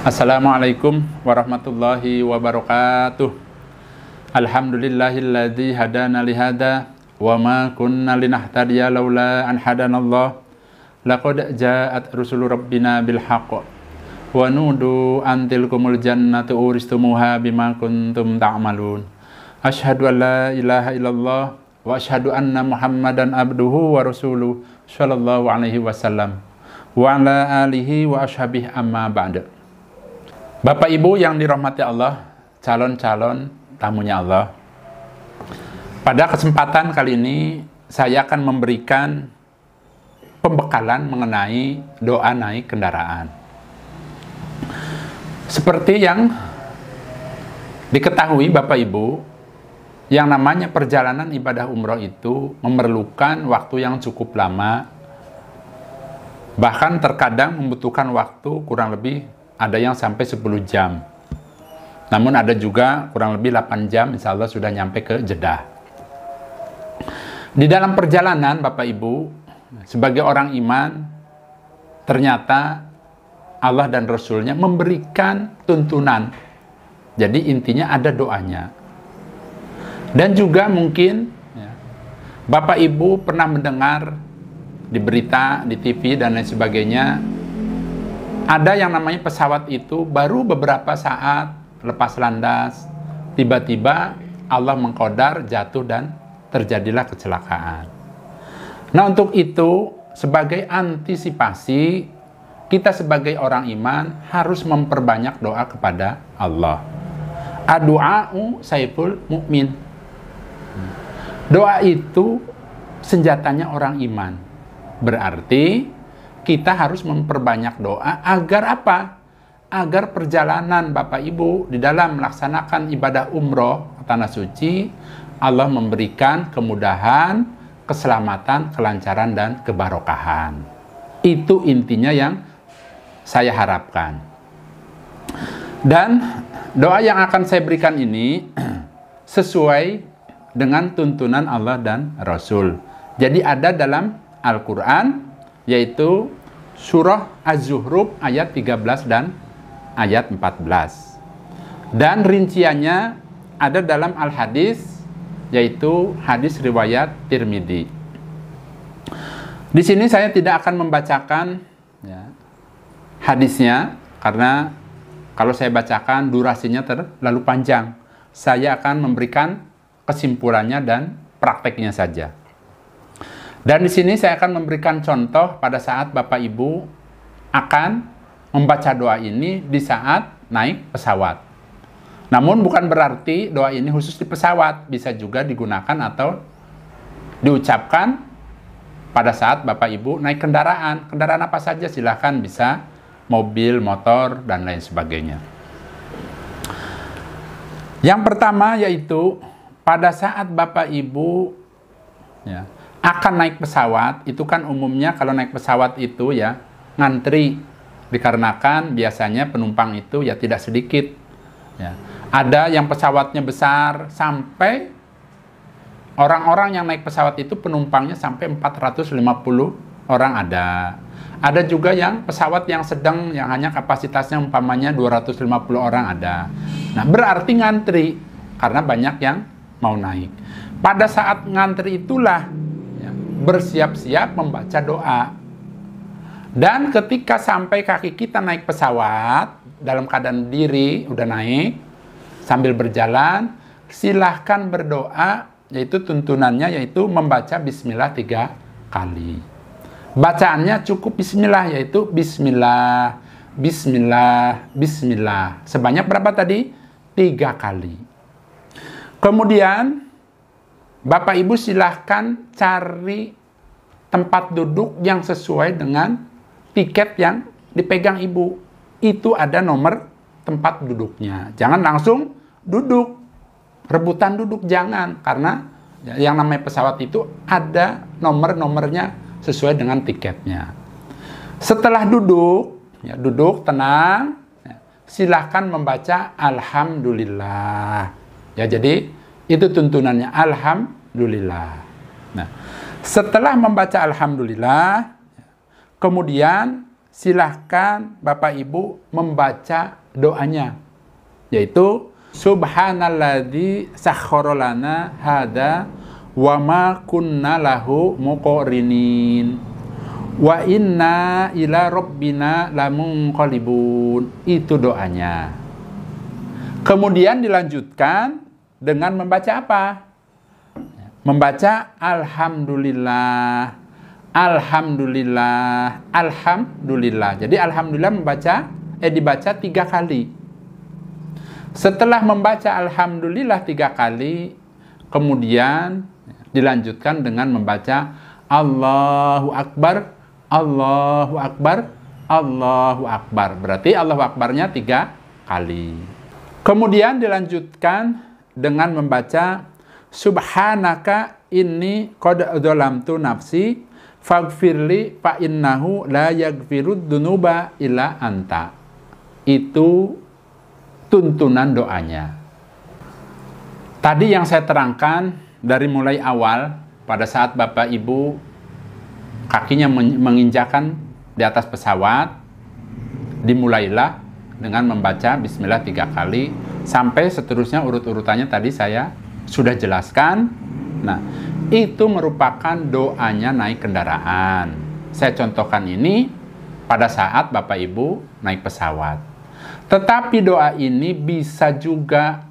Assalamualaikum warahmatullahi wabarakatuh. Alhamdulillahilladzi hadana lihada wa ma kunna linahtadiya laula an hadanallah. Laqad ja'at rusulu rabbina bil haqq wa nudu an tilkumul jannatu uristumuha bima kuntum ta'malun. Asyhadu an la ilaha illallah wa asyhadu anna Muhammadan abduhu wa rasuluh sallallahu alaihi wasallam wa ala alihi wa ashabihi amma ba'da. Bapak Ibu yang dirahmati Allah, calon-calon tamunya Allah. Pada kesempatan kali ini saya akan memberikan pembekalan mengenai doa naik kendaraan. Seperti yang diketahui Bapak Ibu, yang namanya perjalanan ibadah umroh itu memerlukan waktu yang cukup lama. Bahkan terkadang membutuhkan waktu kurang lebih ada yang sampai 10 jam. Namun ada juga kurang lebih 8 jam insya Allah sudah nyampe ke Jeddah. Di dalam perjalanan Bapak Ibu, sebagai orang iman, ternyata Allah dan Rasulnya memberikan tuntunan. Jadi intinya ada doanya. Dan juga mungkin Bapak Ibu pernah mendengar di berita, di TV dan lain sebagainya, ada yang namanya pesawat itu baru beberapa saat lepas landas, tiba-tiba Allah mengqadar jatuh dan terjadilah kecelakaan. Nah, untuk itu sebagai antisipasi, kita sebagai orang iman harus memperbanyak doa kepada Allah. Ad-du'a'u saiful mu'min. Doa itu senjatanya orang iman. Berarti kita harus memperbanyak doa agar apa? Agar perjalanan Bapak Ibu di dalam melaksanakan ibadah umroh ke Tanah Suci, Allah memberikan kemudahan, keselamatan, kelancaran, dan kebarokahan. Itu intinya yang saya harapkan. Dan doa yang akan saya berikan ini sesuai dengan tuntunan Allah dan Rasul. Jadi ada dalam Al-Quran, yaitu surah Az-Zuhruf ayat 13 dan ayat 14. Dan rinciannya ada dalam Al-Hadis, yaitu hadis riwayat Tirmidzi. Di sini saya tidak akan membacakan hadisnya, karena kalau saya bacakan durasinya terlalu panjang. Saya akan memberikan kesimpulannya dan prakteknya saja. Dan di sini saya akan memberikan contoh pada saat Bapak Ibu akan membaca doa ini di saat naik pesawat. Namun bukan berarti doa ini khusus di pesawat, bisa juga digunakan atau diucapkan pada saat Bapak Ibu naik kendaraan. Kendaraan apa saja silahkan, bisa mobil, motor, dan lain sebagainya. Yang pertama yaitu pada saat Bapak Ibu akan naik pesawat, itu kan umumnya kalau naik pesawat itu ngantri, dikarenakan biasanya penumpang itu tidak sedikit. Ada yang pesawatnya besar, sampai orang-orang yang naik pesawat itu penumpangnya sampai 450 orang ada. Ada juga yang pesawat yang sedang, yang hanya kapasitasnya umpamanya 250 orang ada. Nah, berarti ngantri, karena banyak yang mau naik. Pada saat ngantri itulah bersiap-siap membaca doa. Dan ketika sampai kaki kita naik pesawat, dalam keadaan diri udah naik, sambil berjalan, silahkan berdoa, yaitu tuntunannya yaitu membaca bismillah 3 kali. Bacaannya cukup bismillah, yaitu bismillah, bismillah, bismillah. Sebanyak berapa tadi? 3 kali. Kemudian Bapak Ibu silahkan cari tempat duduk yang sesuai dengan tiket yang dipegang Ibu. Itu ada nomor tempat duduknya. Jangan langsung duduk, rebutan duduk, jangan. Karena yang namanya pesawat itu ada nomor-nomornya sesuai dengan tiketnya. Setelah duduk, duduk tenang, silahkan membaca Alhamdulillah. Jadi itu tuntunannya, Alhamdulillah. Nah, setelah membaca Alhamdulillah, kemudian silahkan Bapak Ibu membaca doanya, yaitu Subhanalladzi sakhkhara lana hada wa ma kunna lahu muqrinin wa inna ila rabbina lamunqalibun. Itu doanya. Kemudian dilanjutkan dengan membaca apa? Membaca Alhamdulillah, Alhamdulillah, Alhamdulillah. Jadi Alhamdulillah dibaca 3 kali. Setelah membaca Alhamdulillah 3 kali, kemudian dilanjutkan dengan membaca Allahu Akbar, Allahu Akbar, Allahu Akbar. Berarti Allahu Akbarnya 3 kali. Kemudian dilanjutkan dengan membaca Subhanaka inni qad dzalamtu nafsi faghfirli fa innahu la yaghfirud dzunuba illa anta. Itu tuntunan doanya. Tadi yang saya terangkan dari mulai awal, pada saat Bapak Ibu kakinya menginjakan di atas pesawat, dimulailah dengan membaca Bismillah 3 kali, sampai seterusnya urut-urutannya tadi saya sudah jelaskan. Nah, itu merupakan doanya naik kendaraan. Saya contohkan ini pada saat Bapak Ibu naik pesawat. Tetapi doa ini bisa juga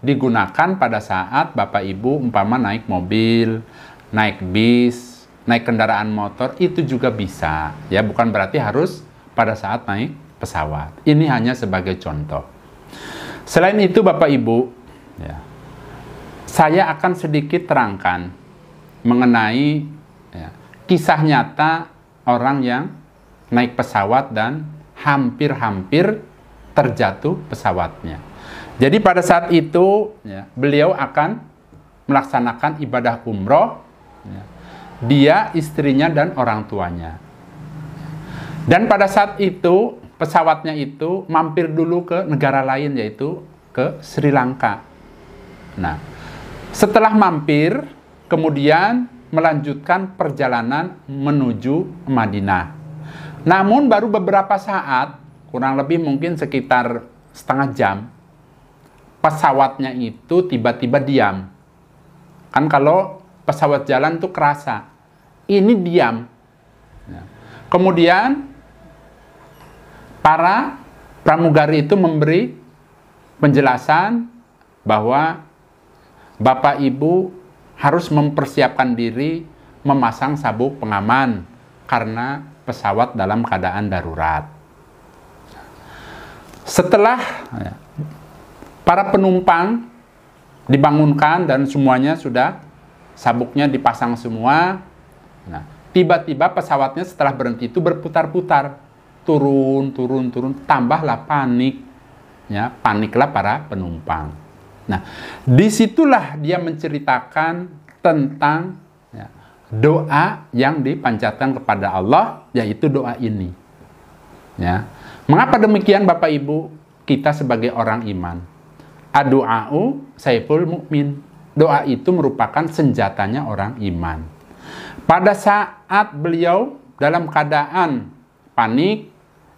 digunakan pada saat Bapak Ibu umpama naik mobil, naik bis, naik kendaraan motor, itu juga bisa. Ya, bukan berarti harus pada saat naik pesawat. Ini hanya sebagai contoh. Selain itu Bapak Ibu, ya, saya akan sedikit terangkan mengenai kisah nyata orang yang naik pesawat dan hampir-hampir terjatuh pesawatnya. Jadi pada saat itu beliau akan melaksanakan ibadah umroh, dia, istrinya, dan orang tuanya. Dan pada saat itu pesawatnya itu mampir dulu ke negara lain, yaitu ke Sri Lanka. Nah, setelah mampir, kemudian melanjutkan perjalanan menuju Madinah. Namun baru beberapa saat, kurang lebih mungkin sekitar setengah jam, pesawatnya itu tiba-tiba diam. Kan kalau pesawat jalan tuh kerasa, ini diam. Kemudian para pramugari itu memberi penjelasan bahwa Bapak Ibu harus mempersiapkan diri memasang sabuk pengaman karena pesawat dalam keadaan darurat. Setelah para penumpang dibangunkan dan semuanya sudah sabuknya dipasang semua, nah, tiba-tiba pesawatnya setelah berhenti itu berputar-putar, turun, tambahlah panik, ya, paniklah para penumpang. Nah, disitulah dia menceritakan tentang doa yang dipanjatkan kepada Allah, yaitu doa ini. Ya. Mengapa demikian Bapak Ibu? Kita sebagai orang iman, ad-du'a'u saiful mu'min. Doa itu merupakan senjatanya orang iman. Pada saat beliau dalam keadaan panik,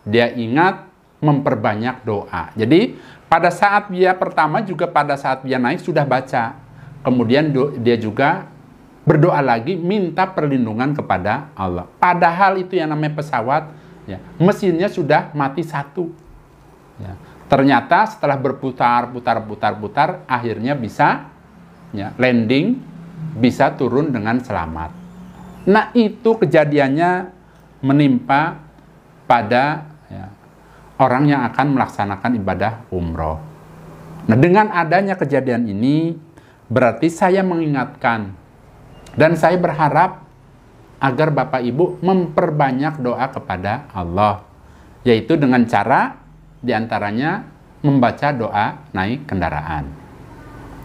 dia ingat memperbanyak doa. Jadi pada saat dia pertama juga pada saat dia naik sudah baca. Kemudian dia juga berdoa lagi minta perlindungan kepada Allah. Padahal itu yang namanya pesawat, ya, mesinnya sudah mati satu. Ya. Ternyata setelah berputar, akhirnya bisa landing, bisa turun dengan selamat. Nah, itu kejadiannya menimpa pada orang yang akan melaksanakan ibadah umroh. Nah, dengan adanya kejadian ini, berarti saya mengingatkan dan saya berharap agar Bapak Ibu memperbanyak doa kepada Allah, yaitu dengan cara diantaranya membaca doa naik kendaraan.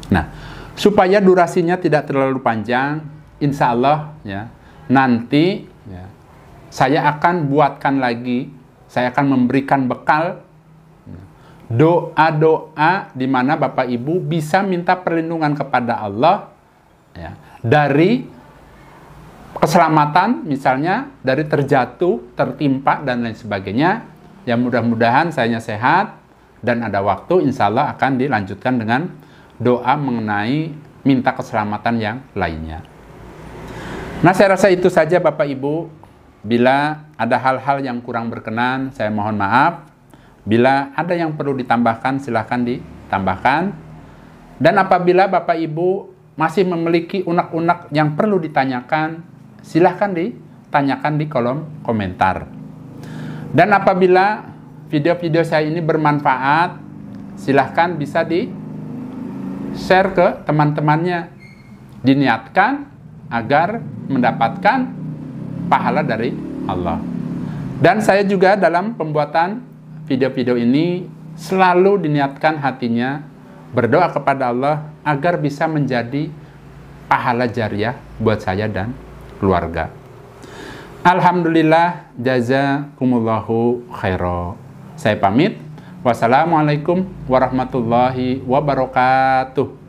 Nah, supaya durasinya tidak terlalu panjang, insya Allah nanti saya akan buatkan lagi, saya akan memberikan bekal doa-doa di mana Bapak Ibu bisa minta perlindungan kepada Allah dari keselamatan misalnya dari terjatuh, tertimpa, dan lain sebagainya. Ya mudah-mudahan saya sehat dan ada waktu, insya Allah akan dilanjutkan dengan doa mengenai minta keselamatan yang lainnya. Nah, saya rasa itu saja Bapak Ibu. Bila ada hal-hal yang kurang berkenan, saya mohon maaf. Bila ada yang perlu ditambahkan, silahkan ditambahkan. Dan apabila Bapak Ibu masih memiliki unek-unek yang perlu ditanyakan, silahkan ditanyakan di kolom komentar. Dan apabila video-video saya ini bermanfaat, silahkan bisa di-share ke teman-temannya. Diniatkan agar mendapatkan pahala dari Allah. Dan saya juga dalam pembuatan video-video ini selalu diniatkan hatinya berdoa kepada Allah agar bisa menjadi pahala jariah buat saya dan keluarga. Alhamdulillah, jazakumullahu khairan. Saya pamit. Wassalamualaikum warahmatullahi wabarakatuh.